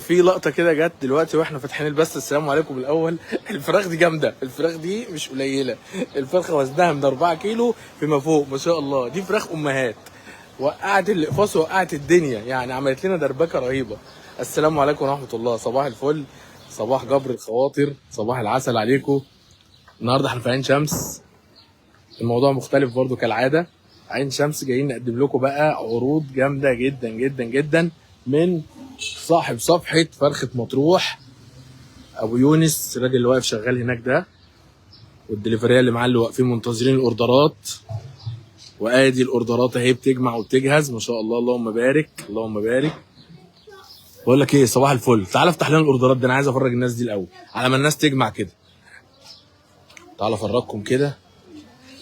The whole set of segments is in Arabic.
في لقطه كده جت دلوقتي واحنا فاتحين البث. السلام عليكم الاول. الفراخ دي جامده، الفراخ دي مش قليله، الفرخه وزنها من 4 كيلو فيما فوق ما شاء الله. دي فراخ امهات، وقعت الاقفاص وقعت الدنيا، يعني عملت لنا دربكه رهيبه. السلام عليكم ورحمه الله، صباح الفل، صباح جبر الخواطر، صباح العسل عليكم. النهارده احنا في عين شمس، الموضوع مختلف برضو كالعاده. عين شمس جايين نقدم لكم بقى عروض جامده جدا جدا جدا من صاحب صفحه فرخه مطروح، ابو يونس، الراجل اللي واقف شغال هناك ده، والدليفريه اللي معاه اللي واقفين منتظرين الاوردرات. وادي الاوردرات اهي بتجمع وبتجهز ما شاء الله. اللهم بارك اللهم بارك. بقول لك ايه، صباح الفل، تعال افتح لنا الاوردرات دي، انا عايز افرج الناس دي الاول على ما الناس تجمع كده. تعال افرجكم كده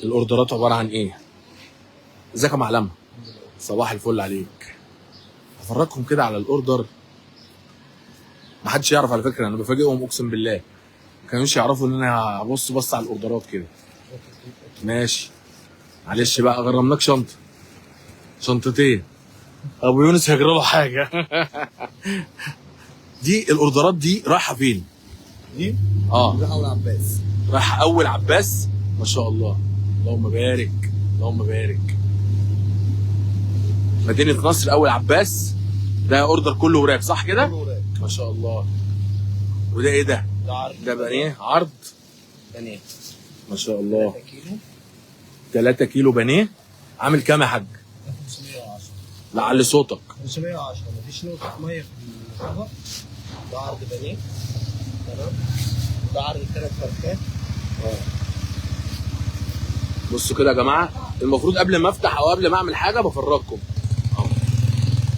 الاوردرات عباره عن ايه. ازيك يا معلم؟ صباح الفل عليك. افرجكم كده على الاوردر. محدش يعرف على فكره، انا بفاجئهم اقسم بالله، ما كانوش يعرفوا ان انا بص على الاوردرات كده. ماشي معلش بقى، غرمناك شنطه، شنطتين، ابو يونس هيجرى له حاجه. دي الاوردرات دي رايحه فين؟ دي رايحه اول عباس، رايحه اول عباس ما شاء الله. اللهم بارك اللهم بارك. مدينه نصر اول عباس. ده اوردر كله وراك صح كده؟ كله وراك ما شاء الله. وده ايه ده؟ ده عرض، ده بانيه عرض بانيه ما شاء الله. 3 كيلو 3 كيلو بانيه. عامل كام يا حاج؟ 510. لعلي صوتك. 510 مفيش نقطة مية في الخبر. ده عرض بانيه تمام. ده عرض 3 فرخات. بصوا كده يا جماعه، المفروض قبل ما افتح او قبل ما اعمل حاجه بفرجكم اهو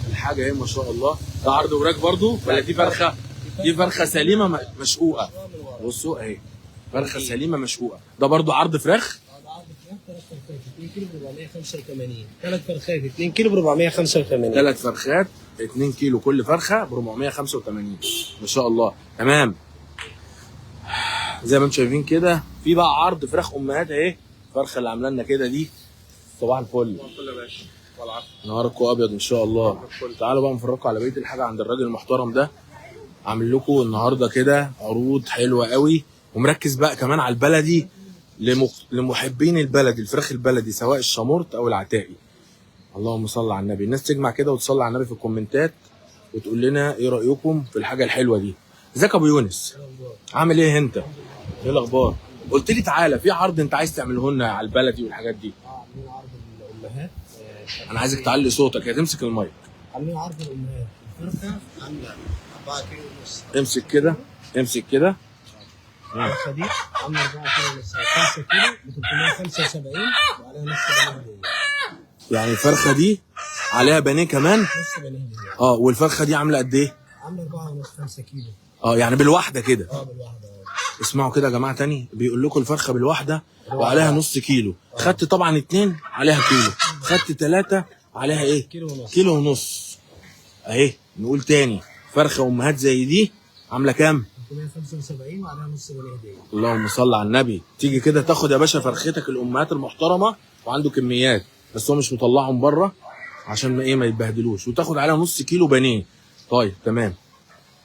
الحاجه اهي ما شاء الله. ده عرض وراك برضو ولا دي فرخه؟ دي فرخه سليمه مشقوقه. بصوا اهي فرخه سليمه مشقوقه. ده برضو عرض فراخ. ده عرض فراخ 3 فرخات 2 كيلو ب 485. 3 فرخات 2 كيلو ب 485. 3 فرخات 2 كيلو كل فرخه ب 485 ما شاء الله. تمام. زي ما انتم شايفين كده، في بقى عرض فراخ امهات اهي. الفرخه اللي عامله لنا كده دي صباح الفل. صباح الفل يا باشا. نهاركم ابيض ان شاء الله. تعالوا بقى نفرجكم على بقيه الحاجه عند الراجل المحترم ده. عامل لكم النهارده كده عروض حلوه قوي، ومركز بقى كمان على البلدي لمحبين البلدي، الفراخ البلدي سواء الشامورت او العتاقي. اللهم صل على النبي. الناس تجمع كده وتصلي على النبي في الكومنتات وتقول لنا ايه رايكم في الحاجه الحلوه دي. ازيك يا ابو يونس؟ عامل ايه انت؟ ايه الاخبار؟ قلت لي تعالى في عرض انت عايز تعمله لنا على البلدي والحاجات دي. عاملين عرض الامهات. انا عايزك تعلي صوتك، هتمسك المايك. عاملين عرض الامهات. الفرخه عامله 4 كيلو ونص. امسك كده امسك كده. الفرخه دي عامله 4 كيلو ونص، 5 كيلو ب 375 وعليها نص بانيه هديه. يعني الفرخه دي عليها بانيه كمان؟ نص بانيه هديه. والفرخه دي عامله قد ايه؟ عامله 4 ونص 5 كيلو. يعني بالواحده كده. بالواحده. اسمعوا كده يا جماعه تاني، بيقول لكم الفرخه بالواحده وعليها نص كيلو. خدت طبعا 2 عليها كيلو، خدت 3 عليها ايه؟ كيلو ونص. كيلو ونص اهي. نقول تاني، فرخه امهات زي دي عامله كام؟ 375 وعليها نص بانيه هديه. اللهم صل على النبي. تيجي كده تاخد يا باشا فرختك الامهات المحترمه، وعنده كميات بس هو مش مطلعهم بره عشان ما يتبهدلوش، وتاخد عليها نص كيلو بانيه. طيب تمام.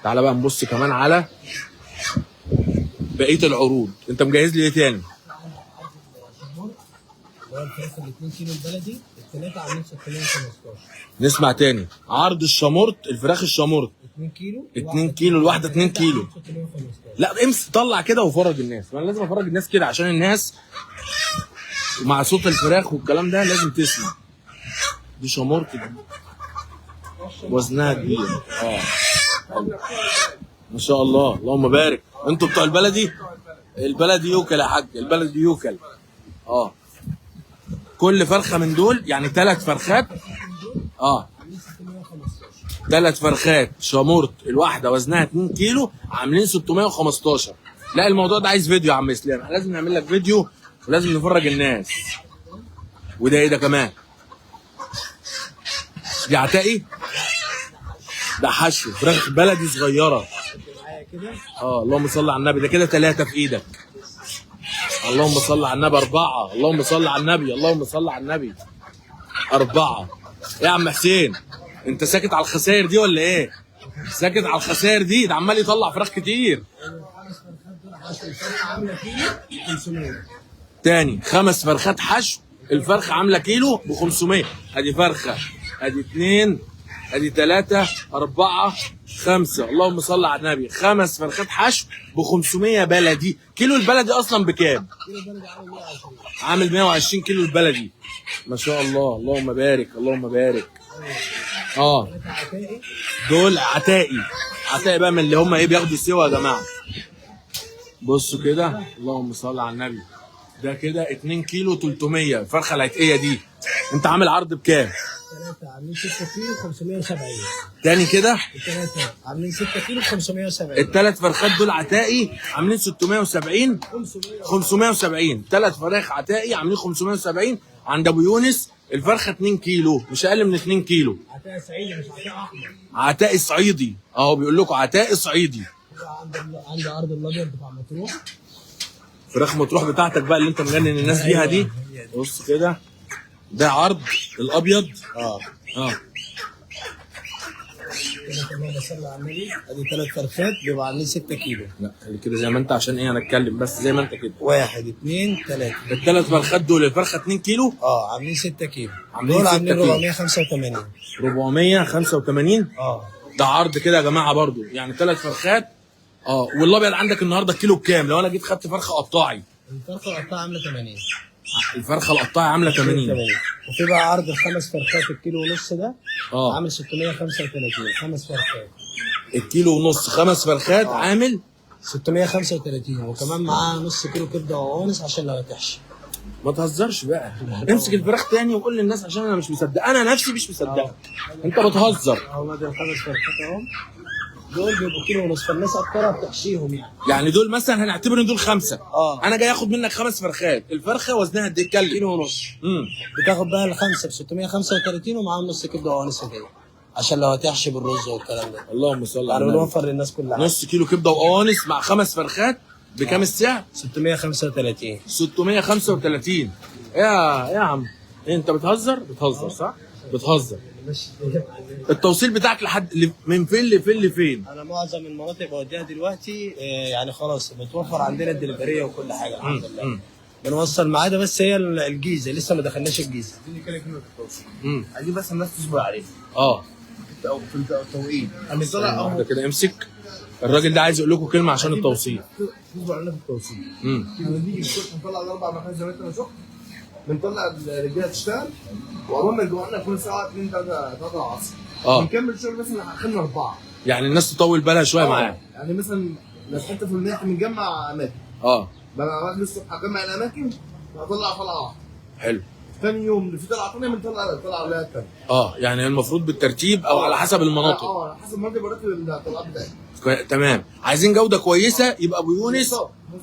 تعالى بقى نبص كمان على بقيه العروض. انت مجهز لي ايه تاني؟ هو الفراخ ال 2 كيلو البلدي الثلاثه عاملين 615. نسمع تاني. عرض الشامورت، الفراخ الشامورت 2 كيلو 2 كيلو الواحده 2 كيلو. 615. لا امسك طلع كده وفرج الناس، ما انا لازم افرج الناس كده عشان الناس مع صوت الفراخ والكلام ده لازم تسمع. دي شامورت دي وزنها كبير. ما شاء الله اللهم بارك. انتوا بتوع البلدي؟ البلدي يوكل يا حاج، البلدي يوكل. كل فرخه من دول يعني 3 فرخات 3 فرخات شامورت الواحده وزنها 2 كيلو عاملين 615. لا الموضوع ده عايز فيديو يا عم اسلام، لازم نعمل لك فيديو ولازم نفرج الناس. وده ايه ده كمان؟ دي عتاقي؟ ده حشو فراخ بلدي صغيره. معايا كده. اللهم صل على النبي. ده كده 3 في ايدك. اللهم صل على النبي. 4. اللهم صل على النبي. اللهم صل على النبي. 4. ايه يا عم حسين؟ انت ساكت على الخسائر دي ولا ايه؟ ساكت على الخسائر دي، ده عمال يطلع فراخ كتير. الخمس فرخات دول حشو الفرخه عامله كيلو 500. تاني 5 فرخات حشو، الفرخه عامله كيلو ب 500. ادي فرخه، ادي 2، ادي 3، 4، 5. اللهم صل على النبي. 5 فرخات حشو ب 500 بلدي. كيلو البلدي اصلا بكام؟ كيلو بلدي عامل 120. عامل 120 كيلو البلدي. ما شاء الله، اللهم بارك اللهم بارك. عتائي. دول عتائي. عتائي بقى من اللي هم ايه بياخدوا سوا يا جماعه. بصوا كده، اللهم صل على النبي. ده كده 2 كيلو 300 الفرخه العتقيه دي. انت عامل عرض بكام؟ 3 عاملين 6 كيلو 570. تاني كده الثلاثه عاملين 6 كيلو 570. الثلاث فرخات دول عتائي عاملين 670 570. 3 فراخ عتائي عاملين 570 عند ابو يونس. الفرخه 2 كيلو، مش اقل من 2 كيلو. عتائي صعيدي مش عتائي احمر. عتائي صعيدي اهو، بيقول لكم عتائي صعيدي. عند ارض الابيض بتاع مطروح. فراخ مطروح بتاعتك بقى اللي انت مجنن الناس بيها دي. بص كده، ده عرض الابيض. اه كده اللهم صل على النبي. ادي 3 فرخات بيبقوا عاملين 6 كيلو. لا خلي كده زي ما انت، عشان ايه انا اتكلم بس زي ما انت كده. 1 2 3. الثلاث فرخات دول الفرخه 2 كيلو عاملين 6 كيلو. عاملين دول 6 عاملين كيلو. 485. 485. ده عرض كده يا جماعه برضو، يعني 3 فرخات. والابيض عندك النهارده الكيلو بكام؟ لو انا جيت خدت فرخه قطاعي. الفرخه القطاعه عامله 80. الفرخه القطاعي عامله 80. وفي بقى عرض الخمس فرخات الكيلو ونص ده عامل 635. 5 فرخات الكيلو ونص 5 فرخات عامل 635، وكمان معاه نص كيلو كبده وقوانص عشان لو هتحشي. ما تهزرش بقى. امسك الفراخ تاني وقول للناس عشان انا مش مصدق، انا نفسي مش مصدق. انت بتهزر. اهو ده الخمس فرخات اهو. دول بيبقوا كيلو ونص، فالناس اكترها بتحشيهم يعني. يعني دول مثلا هنعتبر ان دول 5. انا جاي اخد منك 5 فرخات، الفرخه وزنها قد ايه؟ كيلو ونص. بتاخد بقى الخمسه ب 635 ومعاهم نص كبده وقوانص هديه عشان لو هتحشي بالرز والكلام ده. اللهم صل على يعني النبي. بنوفر للناس كلها. نص كيلو كبده وقوانص مع 5 فرخات بكام السعر؟ 635. 635. يا عم انت بتهزر صح؟ بتهزر. التوصيل بتاعك لحد من فين لفين؟ انا معظم المناطق بوديها دلوقتي يعني خلاص بتوفر عندنا الدليفريه وكل حاجه الحمد لله. بنوصل ميعادها، بس هي الجيزه لسه ما دخلناش الجيزه. دي كده كلمه التوصيل. عايزين بس الناس تصبر عليها. في التوقيت. ده كده امسك. الراجل ده عايز يقول لكم كلمه عشان التوصيل. تصبر علينا في التوصيل. لما نيجي نطلع الاربع مكان زي ما انت ما شفت، بنطلع الرجاله تشتغل، واول ما يرجعوا لنا يكون الساعه 2 3 العصر. بنكمل الشغل بس اخرنا 4. يعني الناس تطول بالها شويه معاه. يعني مثلا لو حته في المنطقه بنجمع اماكن. ببقى بعد الصبح اجمع الاماكن واطلع طلعه. حلو. ثاني يوم في طلعه ثانيه بنطلع ولايات ثانيه. يعني المفروض بالترتيب او على حسب المناطق. على حسب المناطق برتب الطلعات بتاعتي. تمام. عايزين جوده كويسه، يبقى ابو يونس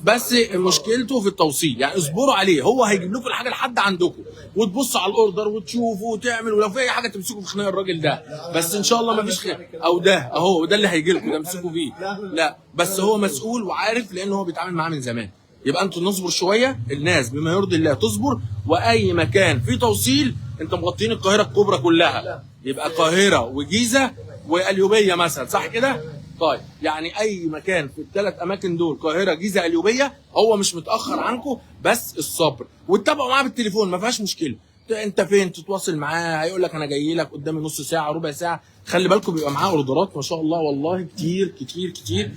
بس مشكلته في التوصيل. يعني اصبروا عليه، هو هيجيب لكم الحاجه لحد عندكم وتبصوا على الاوردر وتشوفوا وتعملوا، ولو في اي حاجه تمسكوا في خناق الراجل ده. بس ان شاء الله ما فيش خير. او ده اهو ده اللي هيجي لكم ده امسكوا فيه. لا بس هو مسؤول وعارف لان هو بيتعامل معاه من زمان. يبقى انتوا نصبر شويه، الناس بما يرضي الله تصبر. واي مكان فيه توصيل، انت مغطين القاهره الكبرى كلها، يبقى القاهره وجيزه واليوبيه مثلا، صح كده؟ طيب يعني اي مكان في ال3 اماكن دول، القاهره جيزه اليوبيه، هو مش متاخر عنكم، بس الصبر وتتابعوا معاه بالتليفون ما فيهاش مشكله. انت فين تتواصل معاه، هيقول لك انا جاي لك قدامي نص ساعه ربع ساعه. خلي بالكم بيبقى معاه اوردرات ما شاء الله والله كتير كتير كتير.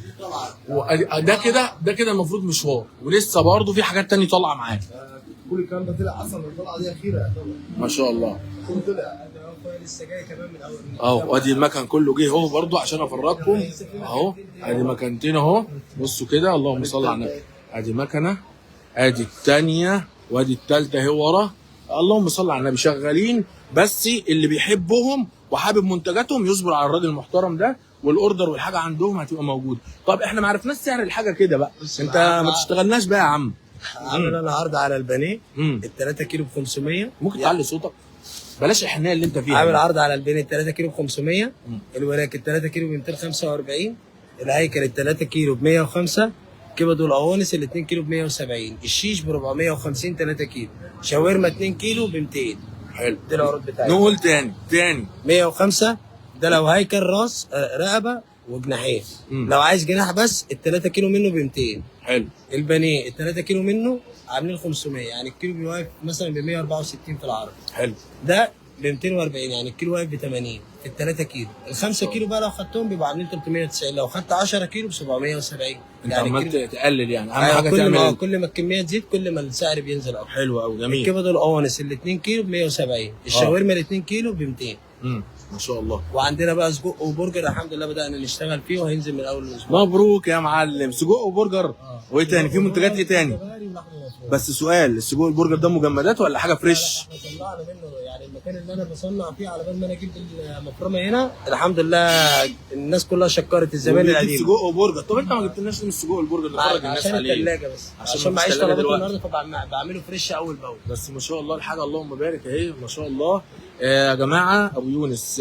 ده كده المفروض مشوار، ولسه برضه في حاجات تانية طالعه معاه. كل الكلام ده طلع اصلا الطلعه دي اخيره ما شاء الله. كل طلع لسه جاي كمان من اول. وادي المكن كله جه اهو برضه عشان افرجكم اهو. ادي مكانتين اهو، بصوا كده اللهم صل على النبي. ادي مكنه، ادي الثانيه، وادي الثالثه اهي ورا. اللهم صل على النبي. شغالين، بس اللي بيحبهم وحابب منتجاتهم يصبر على الراجل المحترم ده، والاوردر والحاجه عندهم هتبقى موجوده. طب احنا ما عرفناش سعر الحاجه كده بقى، انت ما تشتغلناش بقى يا عم. عامل انا عرض على البانيه ال3 كيلو ب 500. ممكن تعلي صوتك؟ بلاش الحنيه اللي انت فيها. عامل عرض على البانيه ال3 كيلو ب 500. الوراك ال3 كيلو ب 245. الهيكل ال3 كيلو ب 105. كبد والقوانص ال2 كيلو ب 170. الشيش ب 450 3 كيلو. شاورما 2 كيلو ب 200. حلو. دي العروض بتاعتي. نقول تاني 105 ده لو هيكل راس رقبه وجناحين. لو عايز جناح بس ال3 كيلو منه ب 200. حلو. البانيه ال3 كيلو منه عاملين 500، يعني الكيلو بيوقف مثلا ب 164 في العرض. حلو. ده ب 240، يعني الكيلو واقف ب 80 ال3 كيلو. ال5 كيلو بقى لو خدتهم بيبقوا عاملين 390، لو خدت 10 كيلو ب 770. انت يعني عمال تقلل يعني، اهم أيوة، حاجه كل ما تعمل. كل ما الكميه تزيد كل ما السعر بينزل اكتر. حلو قوي، جميل. الكبد القوانص ال 2 كيلو ب 170، الشاورما ال 2 كيلو ب 200. ما شاء الله. وعندنا بقى سجق وبرجر الحمد لله بدانا نشتغل فيه وهينزل من اول الاسبوع. مبروك يا معلم، سجق وبرجر. وايه تاني؟ في منتجات ايه تاني؟ بس سؤال، السجق والبرجر ده مجمدات ولا حاجه فريش؟ احنا طلعنا منه، يعني المكان اللي انا بصنع فيه على بال ما انا اجيب المفرمه هنا الحمد لله الناس كلها شكرت الزبائن القديمه. سجق وبرجر. طب انت ما جبتلناش ليه السجق والبرجر اللي فرج الناس عشان عليه؟ الثلاجه بس، عشان مفيش معيش تلاجة طلبات دلوقتي. النهارده فبعمله فريش اول باول. بس ما شاء الله الحاجه اللهم بارك اهي، ما شاء الله. يا جماعه ابو يونس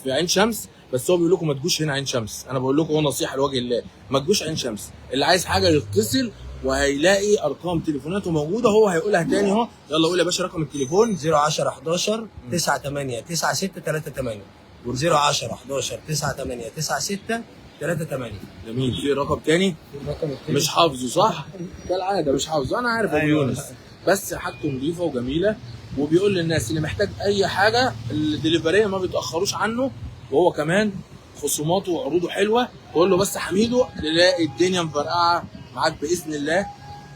في عين شمس، بس هو بيقول لكم ما تجوش هنا عين شمس. انا بقول لكم هو نصيحه لوجه الله، ما تجوش عين شمس. اللي عايز حاجه يتصل وهيلاقي ارقام تليفوناته موجوده، هو هيقولها تاني اهو. يلا قول يا باشا رقم التليفون. 010 11 98 96 38 010 11 98 96 38. جميل. في رقم تاني الرقم التاني مش حافظه صح؟ كالعاده مش حافظه، انا عارف ابو أيوة. يونس، بس حاجته نظيفه وجميله، وبيقول للناس اللي محتاج اي حاجه الدليفريه ما بيتاخروش عنه، وهو كمان خصوماته وعروضه حلوه. تقول له بس حميده تلاقي الدنيا مفرقعه معاك باذن الله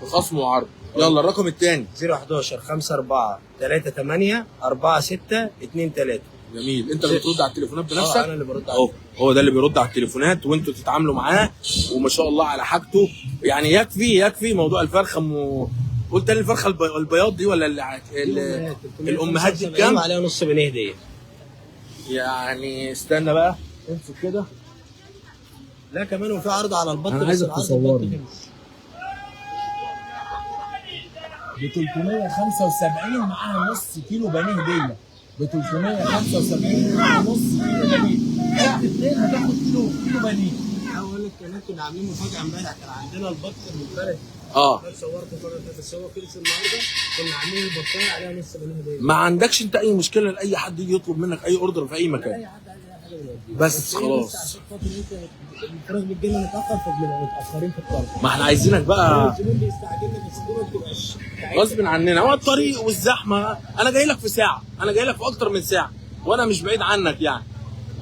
بخصم وعرض. يلا الرقم الثاني 011 54 38 46 23. جميل. انت اللي بترد على التليفونات بنفسك؟ انا اللي برد اهو، عليه. هو ده اللي بيرد على التليفونات وانتوا تتعاملوا معاه، وما شاء الله على حاجته. يعني يكفي موضوع الفرخه. قلت لي الفرخه البياض دي ولا الامهات دي بكام؟ عليها نص جنيه هديه. يعني استنى بقى، امسك كده. لا كمان وفي عرض على البط. أنا بس عايزك العرض تصورني. البط ب 375 معاها نص كيلو بانيه هديه. ب 375 معاها نص كيلو بانيه. تاخد اثنين هتاخد كيلو بانيه. اقول لك كمان كنا عاملين مفاجاه امبارح، كان عندنا البط من البلد. انا صورت المره اللي فاتت، بس هو خلص النهارده. كنا عاملين البطايه عليها نص جنيه هديه. ما عندكش انت اي مشكله لاي حد يجي يطلب منك اي اوردر في اي مكان؟ اي حد عايز اي حاجه بنوديها. بس هي خلاص. عشان خاطر انت الفراخ بتجيلنا متاخر فبنبقى متاخرين في الطلب. ما احنا عايزينك بقى الزبون بيستعجلنا بس دي ما بتبقاش غصب عننا، هو الطريق والزحمه. انا جاي لك في ساعه، انا جاي لك في اكتر من ساعه، وانا مش بعيد عنك يعني.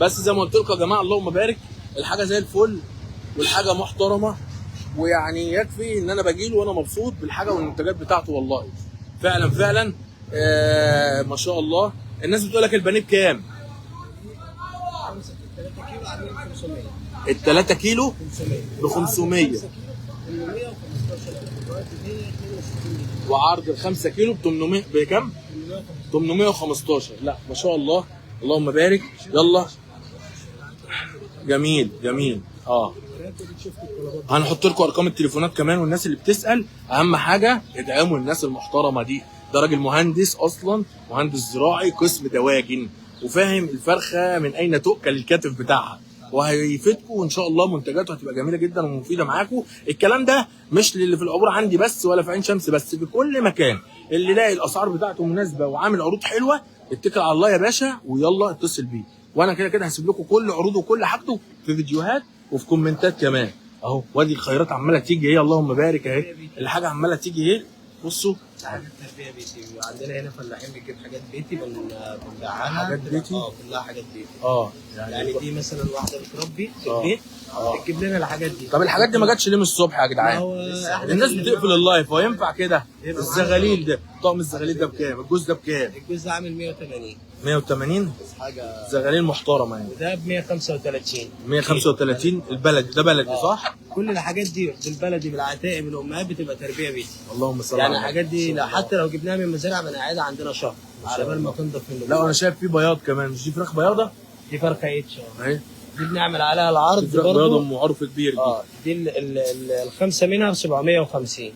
بس زي ما قلت لكم يا جماعه اللهم بارك، الحاجه زي الفل والحاجه محترمه، ويعني يكفي ان انا باجي له وانا مبسوط بالحاجه والمنتجات بتاعته. والله فعلا فعلا ما شاء الله. الناس بتقول لك البانيه بكام؟ 3 كيلو عاملين 500. ال 3 كيلو 500 ب 500 وعرض ال 5 كيلو ب 800 بكام؟ 815. لا ما شاء الله اللهم بارك. يلا جميل جميل. هنحط لكم ارقام التليفونات كمان، والناس اللي بتسال اهم حاجه ادعموا الناس المحترمه دي. ده راجل مهندس اصلا، مهندس زراعي قسم دواجن، وفاهم الفرخه من اين تؤكل الكتف بتاعها، وهيفيدكم وان شاء الله منتجاته هتبقى جميله جدا ومفيده معاكم. الكلام ده مش للي في العبور عندي بس ولا في عين شمس بس، في كل مكان. اللي يلاقي الاسعار بتاعته مناسبه وعامل عروض حلوه اتكل على الله يا باشا ويلا اتصل بيه. وانا كده كده هسيب لكم كل عروضه وكل حاجته في فيديوهات وفي كومنتات كمان اهو. وادي الخيرات عماله تيجي اهي، اللهم بارك اهي. الحاجه عماله تيجي اهي، بصوا. حاجات تربيه بيتي. عندنا هنا فلاحين بتجيب حاجات بيتي بنبيعها. حاجات بيتي؟ كلها حاجات بيتي. يعني دي مثلا واحده بتربي في البيت بتجيب لنا الحاجات دي. طب الحاجات دي ما جاتش ليه من الصبح يا جدعان؟ هو الناس بتقفل اللايف، هو ينفع كده؟ الزغاليل ده، طقم الزغاليل ده بكام؟ الجوز ده بكام؟ الجوز ده عامل 180. 180 حاجه زغاليل محترمه يعني. وده ب 135. 135 البلدي ده بلدي صح؟ كل الحاجات دي بالبلدي بالعتاقي بالامهات بتبقى تربيه بيتي. اللهم صل يعني على الحاجات دي لا حتى لو جبناها من مزارع بنقعدها عندنا شهر على بال ما تنضف منه. لا انا شايف في بياض كمان، مش دي فراخ بياضه؟ دي فرخه اتش اهي. دي بنعمل عليها العرض فراخ بياضه برضه. ام عرف كبير دي. دي الخمسه منها ب 750.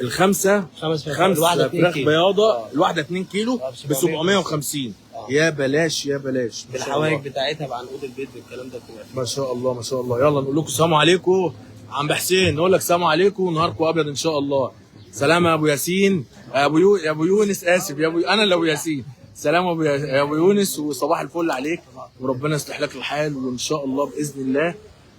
الخمسه الواحده فراخ كيلو. بياضه الواحده 2 كيلو ب 750. يا بلاش يا بلاش. بالحوايج بتاعتها بعنقود البيض بالكلام ده بتبقى ما شاء الله ما شاء الله. يلا نقول لكم السلام عليكم. عم حسين نقول لك السلام عليكم، نهاركم ابيض ان شاء الله. سلام يا ابو ياسين، ابو يونس، اسف يا ابو، انا اللي ابو ياسين. سلام يا ابو يونس، وصباح الفل عليك، وربنا يصلح لك الحال، وان شاء الله باذن الله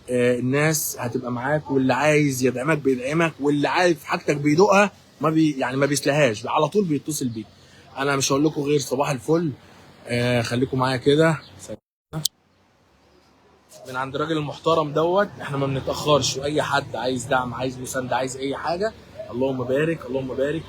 الناس هتبقى معاك، واللي عايز يدعمك بيدعمك، واللي عايز حاجتك بيدوقها ما بيسلهاش، على طول بيتصل بيك. انا مش هقول لكم غير صباح الفل. خليكم معايا كده من عند الراجل المحترم دوت. احنا ما بنتاخرش، واي حد عايز دعم، عايز مسانده، عايز اي حاجه، اللهم بارك اللهم بارك.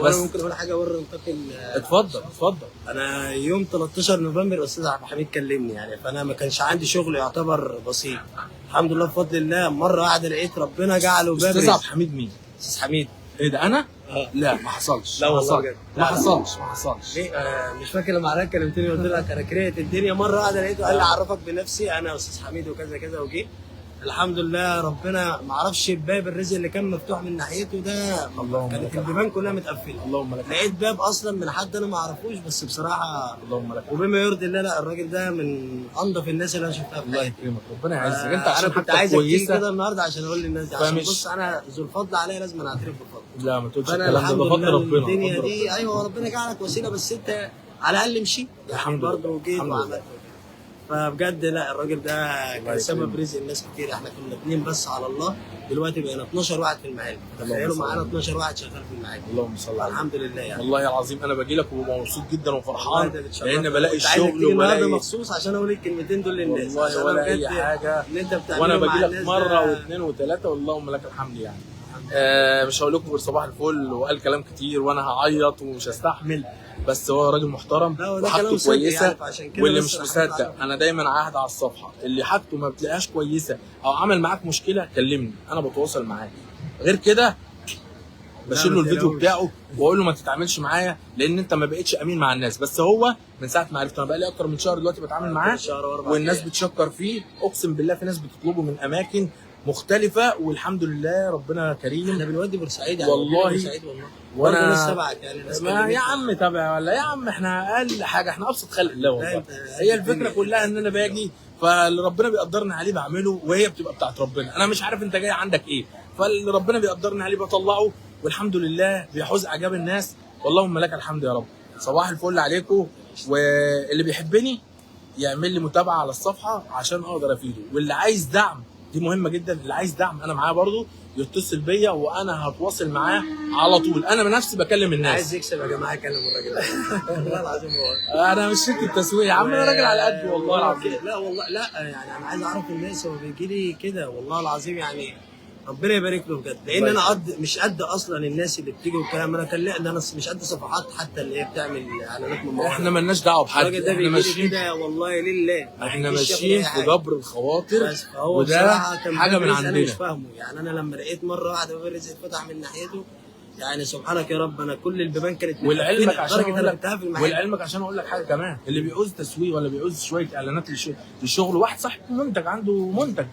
بس ممكن اقول حاجه بره نطاق اتفضل. انا يوم 13 نوفمبر الاستاذ عبد الحميد كلمني يعني، فانا ما كانش عندي شغل يعتبر بسيط. الحمد لله بفضل الله مره واحده لقيت ربنا جعله باب. استاذ عبد الحميد مين؟ استاذ حميد. ايه ده انا؟ لا ما حصلش. لا والله بجد. ما حصلش. ليه؟ مش فاكر لما حضرتك كلمتني قلت لك انا كرهت الدنيا، مره واحده لقيته قال لي اعرفك بنفسي انا استاذ حميد وكذا كذا، وجيت الحمد لله. ربنا ما اعرفش باب الرزق اللي كان مفتوح من ناحيته ده، كانت البيبان كلها متقفله. اللهم لك. لقيت باب اصلا من حد انا ما اعرفوش، بس بصراحه اللهم لك. وبما يرضي الله، لا الراجل ده من انضف الناس اللي انا شفتها في الله حياتي. يكرمك، ربنا يعزك. انت عشان انا كنت عايزك تيجي كده النهارده عشان اقول للناس دي، عشان بص انا ذو الفضل عليا لازم انا اعترف بالفضل. لا ما تقولش فانا الكلام ده، الحمد فضل لله ربنا. الدنيا دي ايوه ربنا جعلك وسيله، بس انت على الاقل مشيت الحمد لله برضه وجيت وعملت. فبجد لا الراجل ده كان سبب رزق الناس كتير. احنا كنا 2 بس على الله، دلوقتي بقينا 12 واحد في المعالم. تخيلوا معانا 12 واحد شغال في المعالم. اللهم صل على الحمد لله يعني. والله العظيم انا باجي لك وببقى مبسوط جدا وفرحان، لان بلاقي الشغل الشغل النهارده مخصوص عشان اقول الكلمتين دول للناس. والله ولا اي حاجه، اللي انت بتعمله وانا مع باجي لك الناس مره واثنين وثلاثه، واللهم لك الحمد يعني. مش هقول لكم غير صباح الفل، وقال كلام كتير وانا هعيط ومش هستحمل، بس هو راجل محترم وحاجته كويسه. يعني واللي مش مصدق انا دايما عاهد على الصفحه، اللي حاجته ما بتلاقيهاش كويسه او عمل معاك مشكله كلمني، انا بتواصل معاه. غير كده بشيل له الفيديو بتاعه واقول له ما تتعاملش معايا، لان انت ما بقتش امين مع الناس. بس هو من ساعه ما عرفته، انا بقى لي اكتر من شهر دلوقتي بتعامل معاه، والناس بتشكر فيه. اقسم بالله في ناس بتطلبه من اماكن مختلفه، والحمد لله ربنا كريم. احنا بنودي بورسعيد يعني، والله بورسعيد والله. وانا الناس تبعك يعني، الناس يا عم تابع ولا يا عم، احنا اقل حاجه، احنا ابسط خلق الله والله. هي الفكره كلها ان انا باجي، فاللي ربنا بيقدرني عليه بعمله، وهي بتبقى بتاعت ربنا. انا مش عارف انت جاي عندك ايه، فاللي ربنا بيقدرني عليه بطلعه، والحمد لله بيحوز اعجاب الناس، واللهم لك الحمد يا رب. صباح الفل عليكم، واللي بيحبني يعمل لي متابعه على الصفحه عشان اقدر افيده، واللي عايز دعم دي مهمه جدا، اللي عايز دعم انا معاه برضه يتصل بيا وانا هتواصل معاه على طول. انا بنفسي بكلم الناس. عايز يكسب يا جماعه كلم الراجل ده. والله العظيم انا مش شركه تسويق يا عم، انا راجل على قد والله العظيم. لا والله لا يعني انا عايز اعرف الناس، هو بيجي لي كده والله العظيم يعني. ربنا يبارك له بجد، لان انا مش قد اصلا الناس اللي بتيجي والكلام. انا كان انا مش قد صفحات حتى اللي هي بتعمل اعلانات من احنا مالناش دعوه بحد، الراجل ده بيجي كده والله لله. احنا ماشيين في جبر الخواطر، وده حاجه من عندنا. انا مش فاهمه يعني. انا لما لقيت مره واحده باب الرزق اتفتح من ناحيته، يعني سبحانك يا رب، انا كل البيبان كانت ولعلمك عشان اقول لك حاجه كمان، اللي بيعوز تسويق ولا بيعوز شويه اعلانات للشغل، واحد صاحب منتج عنده منتج،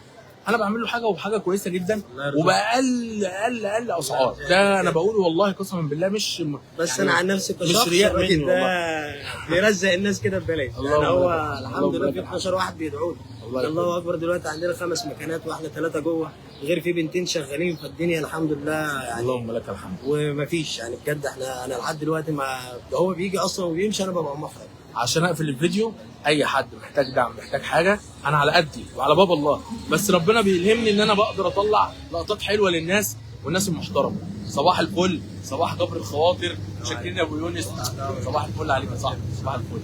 انا بعمل له حاجه وحاجه كويسه جدا وباقل اقل اسعار. ده انا بقول والله قسما بالله مش بس يعني انا عن نفسي مش رياء مني والله. بيرزق الناس كده ببلاش يعني. هو الحمد لله في 12 واحد بيدعوا له، الله اكبر. دلوقتي عندنا 5 مكانات واحنا 3 جوه، غير في بنتين شغالين، فالدنيا الحمد لله يعني. اللهم لك الحمد. ومفيش يعني بجد، انا لحد دلوقتي ما هو بيجي اصلا وبيمشي انا ببقى محرج. عشان اقفل الفيديو، اي حد محتاج دعم محتاج حاجه، انا على قدي وعلى باب الله، بس ربنا بيلهمني ان انا بقدر اطلع لقطات حلوه للناس والناس المحترمه. صباح الفل، صباح جبر الخواطر. شكرا يا ابو يونس، صباح الفل عليك يا صاحبي، صباح الفل.